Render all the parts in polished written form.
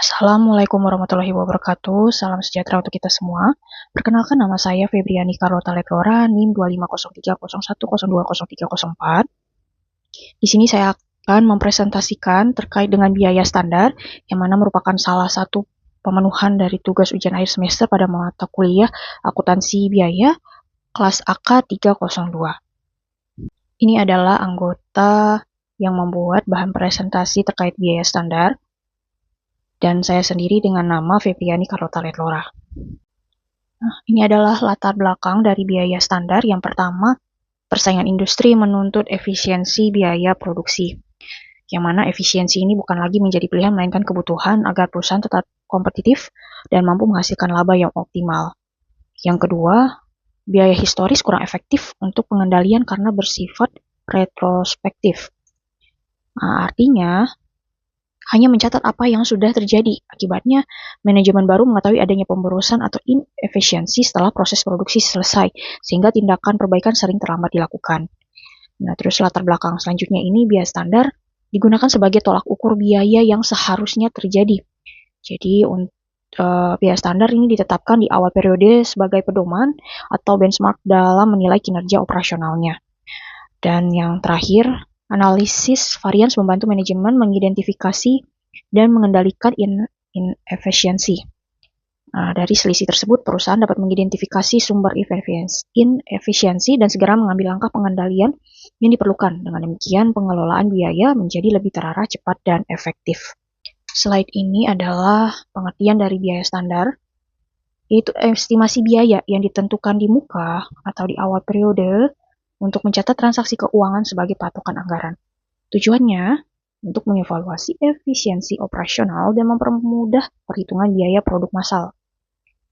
Assalamualaikum warahmatullahi wabarakatuh. Salam sejahtera untuk kita semua. Perkenalkan, nama saya Febriani Carlota Letlora, NIM 250301020304. Di sini saya akan mempresentasikan terkait dengan biaya standar, yang mana merupakan salah satu pemenuhan dari tugas ujian akhir semester pada mata kuliah akuntansi biaya kelas AK 302. Ini adalah anggota yang membuat bahan presentasi terkait biaya standar, dan saya sendiri dengan nama Febriani Carlota Letlora. Nah, ini adalah latar belakang dari biaya standar. Yang pertama, persaingan industri menuntut efisiensi biaya produksi, yang mana efisiensi ini bukan lagi menjadi pilihan, melainkan kebutuhan agar perusahaan tetap kompetitif dan mampu menghasilkan laba yang optimal. Yang kedua, biaya historis kurang efektif untuk pengendalian karena bersifat retrospektif. Nah, artinya, hanya mencatat apa yang sudah terjadi. Akibatnya, manajemen baru mengetahui adanya pemborosan atau inefisiensi setelah proses produksi selesai, sehingga tindakan perbaikan sering terlambat dilakukan. Nah, terus latar belakang selanjutnya ini, biaya standar digunakan sebagai tolak ukur biaya yang seharusnya terjadi. Jadi, biaya standar ini ditetapkan di awal periode sebagai pedoman atau benchmark dalam menilai kinerja operasionalnya. Dan yang terakhir, analisis varians membantu manajemen mengidentifikasi dan mengendalikan inefisiensi. Dari selisih tersebut, perusahaan dapat mengidentifikasi sumber inefisiensi dan segera mengambil langkah pengendalian yang diperlukan. Dengan demikian, pengelolaan biaya menjadi lebih terarah, cepat, dan efektif. Slide ini adalah pengertian dari biaya standar, yaitu estimasi biaya yang ditentukan di muka atau di awal periode untuk mencatat transaksi keuangan sebagai patokan anggaran. Tujuannya untuk mengevaluasi efisiensi operasional dan mempermudah perhitungan biaya produk massal.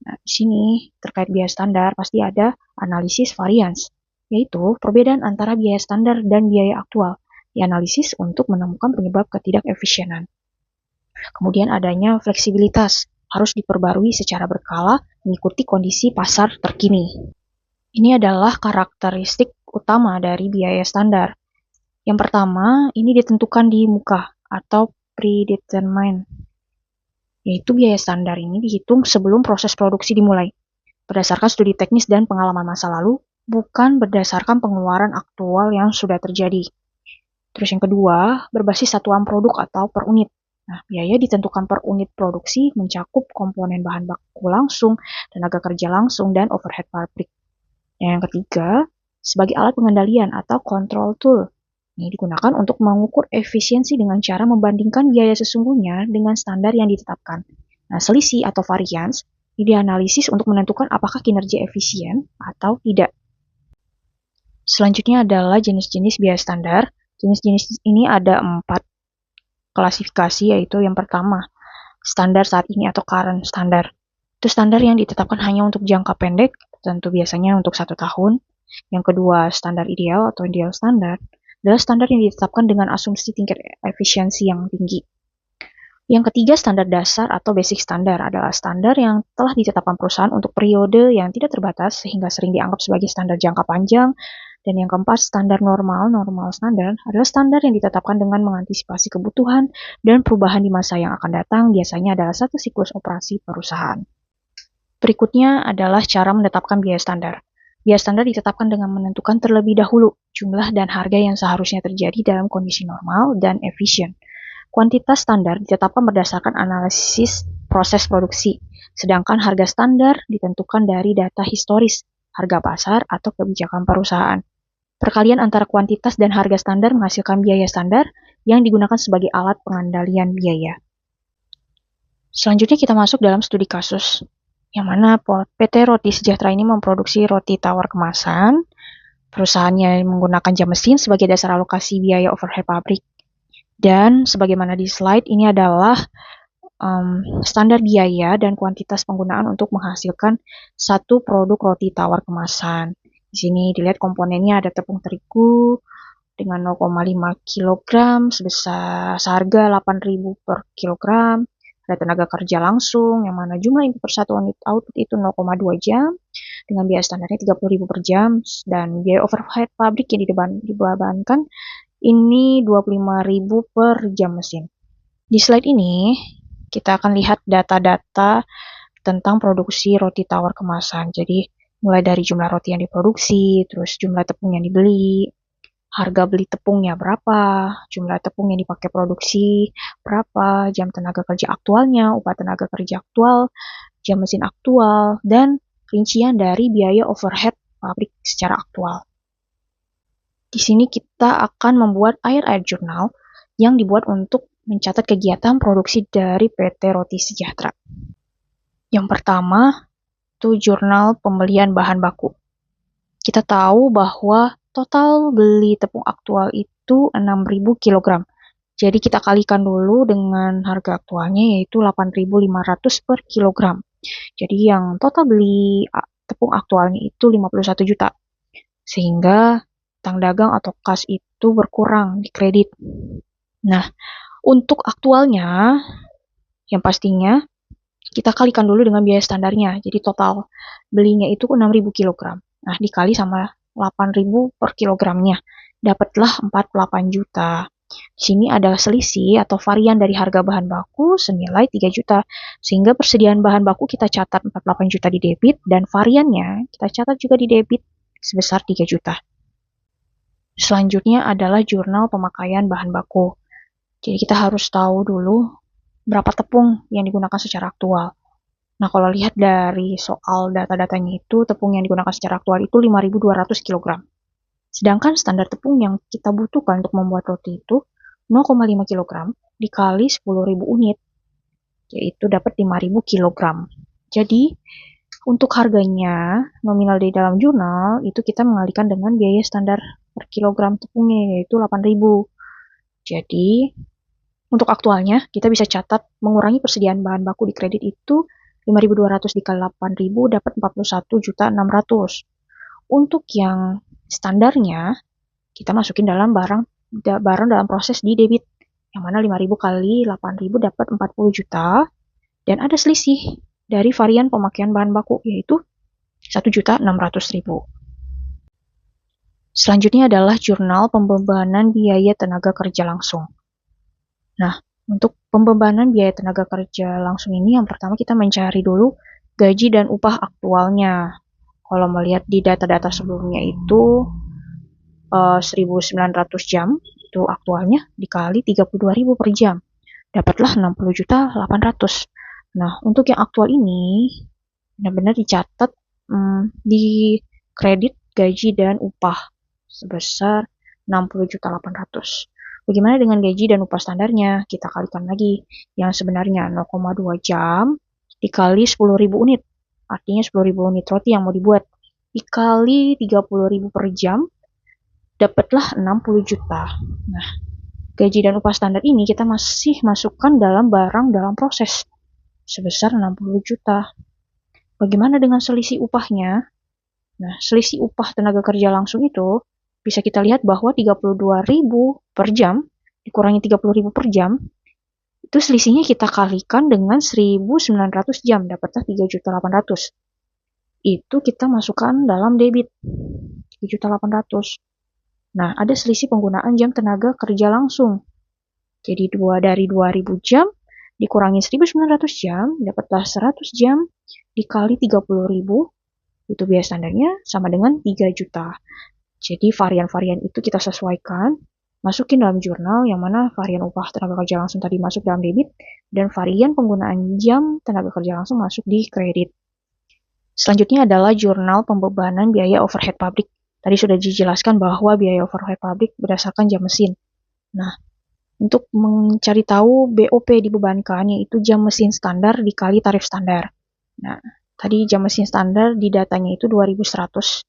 Nah, di sini terkait biaya standar pasti ada analisis varians, yaitu perbedaan antara biaya standar dan biaya aktual, dianalisis untuk menemukan penyebab ketidakefisienan. Kemudian adanya fleksibilitas, harus diperbarui secara berkala mengikuti kondisi pasar terkini. Ini adalah karakteristik utama dari biaya standar. Yang pertama, ini ditentukan di muka atau predetermined, yaitu biaya standar ini dihitung sebelum proses produksi dimulai, berdasarkan studi teknis dan pengalaman masa lalu, bukan berdasarkan pengeluaran aktual yang sudah terjadi. Terus yang kedua, berbasis satuan produk atau per unit. Nah, biaya ditentukan per unit produksi mencakup komponen bahan baku langsung, tenaga kerja langsung, dan overhead pabrik. Yang ketiga, sebagai alat pengendalian atau control tool. Ini digunakan untuk mengukur efisiensi dengan cara membandingkan biaya sesungguhnya dengan standar yang ditetapkan. Nah, selisih atau varians ini dianalisis untuk menentukan apakah kinerja efisien atau tidak. Selanjutnya adalah jenis-jenis biaya standar. Jenis-jenis ini ada 4 klasifikasi, yaitu yang pertama, standar saat ini atau current standar. Itu standar yang ditetapkan hanya untuk jangka pendek, tentu biasanya untuk 1 tahun. Yang kedua, standar ideal atau ideal standar adalah standar yang ditetapkan dengan asumsi tingkat efisiensi yang tinggi. Yang ketiga, standar dasar atau basic standar adalah standar yang telah ditetapkan perusahaan untuk periode yang tidak terbatas sehingga sering dianggap sebagai standar jangka panjang. Dan yang keempat, standar normal standar adalah standar yang ditetapkan dengan mengantisipasi kebutuhan dan perubahan di masa yang akan datang, biasanya adalah satu siklus operasi perusahaan. Berikutnya adalah cara menetapkan biaya standar. Biaya standar ditetapkan dengan menentukan terlebih dahulu jumlah dan harga yang seharusnya terjadi dalam kondisi normal dan efisien. Kuantitas standar ditetapkan berdasarkan analisis proses produksi, sedangkan harga standar ditentukan dari data historis, harga pasar, atau kebijakan perusahaan. Perkalian antara kuantitas dan harga standar menghasilkan biaya standar yang digunakan sebagai alat pengendalian biaya. Selanjutnya kita masuk dalam studi kasus, yang mana PT Roti Sejahtera ini memproduksi roti tawar kemasan. Perusahaannya menggunakan jam mesin sebagai dasar alokasi biaya overhead pabrik. Dan sebagaimana di slide, ini adalah standar biaya dan kuantitas penggunaan untuk menghasilkan satu produk roti tawar kemasan. Di sini dilihat komponennya ada tepung terigu dengan 0,5 kg sebesar seharga 8.000 per kilogram. Ada tenaga kerja langsung, yang mana jumlah input per satu unit output itu 0,2 jam, dengan biaya standarnya 30.000 per jam, dan biaya overhead pabrik yang dibebankan ini 25.000 per jam mesin. Di slide ini, kita akan lihat data-data tentang produksi roti tawar kemasan. Jadi, mulai dari jumlah roti yang diproduksi, terus jumlah tepung yang dibeli, harga beli tepungnya berapa, jumlah tepung yang dipakai produksi berapa, jam tenaga kerja aktualnya, upah tenaga kerja aktual, jam mesin aktual, dan rincian dari biaya overhead pabrik secara aktual. Di sini kita akan membuat air jurnal yang dibuat untuk mencatat kegiatan produksi dari PT Roti Sejahtera. Yang pertama, itu jurnal pembelian bahan baku. Kita tahu bahwa total beli tepung aktual itu 6.000 kg. Jadi kita kalikan dulu dengan harga aktualnya yaitu 8.500 per kilogram. Jadi yang total beli tepung aktualnya itu 51 juta. Sehingga utang dagang atau kas itu berkurang di kredit. Nah, untuk aktualnya, yang pastinya kita kalikan dulu dengan biaya standarnya. Jadi total belinya itu 6.000 kg. Nah, dikali sama 8.000 per kilogramnya. Dapatlah 48 juta. Di sini ada selisih atau varian dari harga bahan baku senilai 3 juta. Sehingga persediaan bahan baku kita catat 48 juta di debit dan variannya kita catat juga di debit sebesar 3 juta. Selanjutnya adalah jurnal pemakaian bahan baku. Jadi kita harus tahu dulu berapa tepung yang digunakan secara aktual. Nah, kalau lihat dari soal data-datanya itu, tepung yang digunakan secara aktual itu 5.200 kg. Sedangkan standar tepung yang kita butuhkan untuk membuat roti itu 0,5 kg dikali 10.000 unit, yaitu dapat 5.000 kg. Jadi, untuk harganya nominal di dalam jurnal itu kita mengalihkan dengan biaya standar per kilogram tepungnya yaitu 8.000. Jadi, untuk aktualnya kita bisa catat mengurangi persediaan bahan baku di kredit itu 5.200 dikali 8.000 dapat 41.600. Untuk yang standarnya kita masukin dalam barang dalam proses di debit. Yang mana 5.000 kali 8.000 dapat 40 juta dan ada selisih dari varian pemakaian bahan baku yaitu 1.600.000. Selanjutnya adalah jurnal pembebanan biaya tenaga kerja langsung. Nah, untuk pembebanan biaya tenaga kerja langsung ini yang pertama kita mencari dulu gaji dan upah aktualnya. Kalau melihat di data-data sebelumnya itu 1.900 jam itu aktualnya dikali 32.000 per jam. Dapatlah 60.800. Nah, untuk yang aktual ini benar-benar dicatat di kredit gaji dan upah sebesar 60.800. Bagaimana dengan gaji dan upah standarnya? Kita kalikan lagi yang sebenarnya 0,2 jam dikali 10.000 unit. Artinya 10.000 unit roti yang mau dibuat. Dikali 30.000 per jam, dapatlah 60 juta. Nah, gaji dan upah standar ini kita masih masukkan dalam barang dalam proses. Sebesar 60 juta. Bagaimana dengan selisih upahnya? Nah, selisih upah tenaga kerja langsung itu bisa kita lihat bahwa 32.000 per jam dikurangi 30.000 per jam itu selisihnya kita kalikan dengan 1.900 jam dapatlah 3.800. Itu kita masukkan dalam debit 3.800. Nah, ada selisih penggunaan jam tenaga kerja langsung. Jadi dari 2.000 jam dikurangi 1.900 jam dapatlah 100 jam dikali 30.000 itu biaya standarnya sama dengan 3 juta. Jadi varian-varian itu kita sesuaikan, masukin dalam jurnal yang mana varian upah tenaga kerja langsung tadi masuk dalam debit dan varian penggunaan jam tenaga kerja langsung masuk di kredit. Selanjutnya adalah jurnal pembebanan biaya overhead pabrik. Tadi sudah dijelaskan bahwa biaya overhead pabrik berdasarkan jam mesin. Nah, untuk mencari tahu BOP dibebankan yaitu jam mesin standar dikali tarif standar. Nah, tadi jam mesin standar di datanya itu 2.100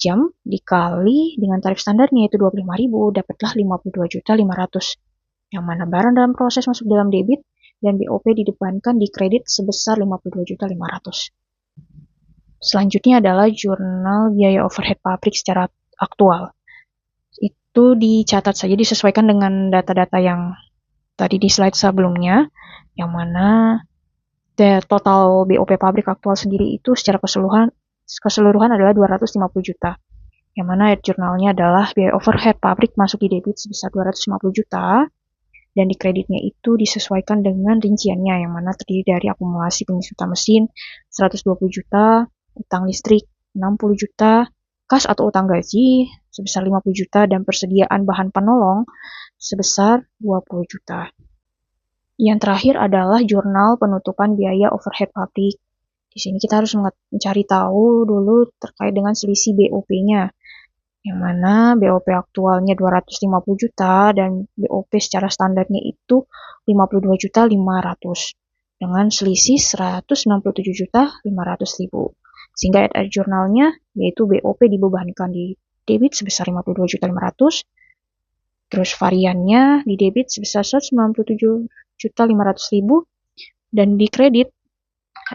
jam dikali dengan tarif standarnya itu 25.000 dapatlah 52.500. Yang mana barang dalam proses masuk dalam debit dan BOP didepankan di kredit sebesar 52.500. Selanjutnya adalah jurnal biaya overhead pabrik secara aktual. Itu dicatat saja disesuaikan dengan data-data yang tadi di slide sebelumnya, yang mana total BOP pabrik aktual sendiri itu secara keseluruhan adalah 250 juta. Yang mana jurnalnya adalah biaya overhead pabrik masuk di debit sebesar 250 juta dan di kreditnya itu disesuaikan dengan rinciannya, yang mana terdiri dari akumulasi pengisian mesin 120 juta, utang listrik 60 juta, kas atau utang gaji sebesar 50 juta, dan persediaan bahan penolong sebesar 20 juta. Yang terakhir adalah jurnal penutupan biaya overhead pabrik. Di sini kita harus mencari tahu dulu terkait dengan selisih BOP-nya, yang mana BOP aktualnya 250 juta dan BOP secara standarnya itu 52 juta 500 dengan selisih 167 juta 500 ribu. Sehingga ada jurnalnya yaitu BOP dibebankan di debit sebesar 52 juta 500, terus variannya di debit sebesar 197 juta 500 ribu, dan di kredit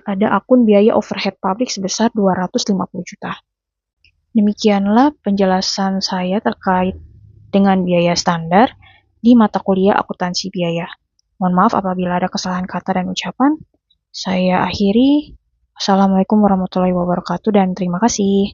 ada akun biaya overhead pabrik sebesar 250 juta. Demikianlah penjelasan saya terkait dengan biaya standar di mata kuliah akuntansi biaya. Mohon maaf apabila ada kesalahan kata dan ucapan. Saya akhiri. Assalamualaikum warahmatullahi wabarakatuh dan terima kasih.